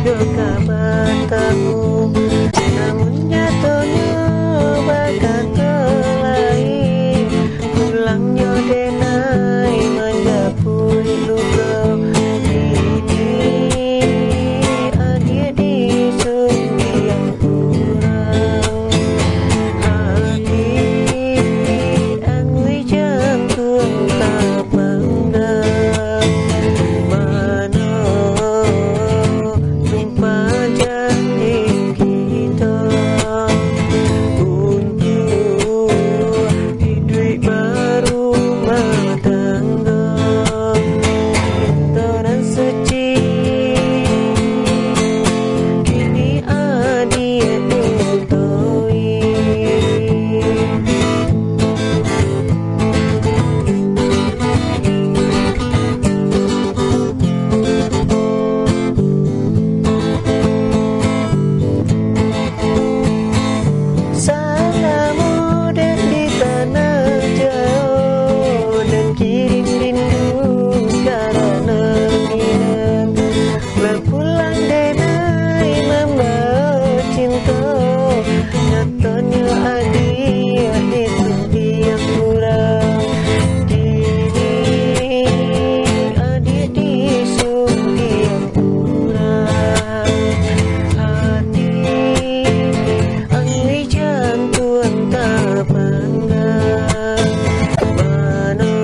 yo kabar tahu, namun nyatanya bakal lain. Pulangnya denai menjapui luka ini, adia di sungi yang kurang hati. Angui jantung tak bangga, mana sumpah janji kita untuk hidup berumah tangga. Cinta dan suci kini adia utoi. Salamu di tanah jauh dan kirim rindu karena minat. Berpulang denai membawa cinta, nyatanya hadiah itu yang kurang. Kini adik di sungi yang kurang hati. Angui jantung tak bangga, mana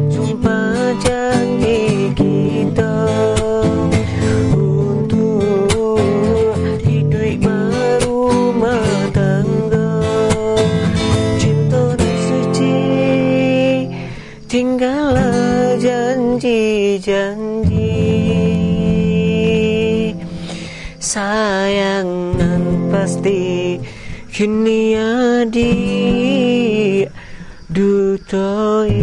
sumpah janji kita untuk hidup berumah tangga. Cinta dan suci, tinggallah janji-janji. Sayangan pasti kini adik dutoi.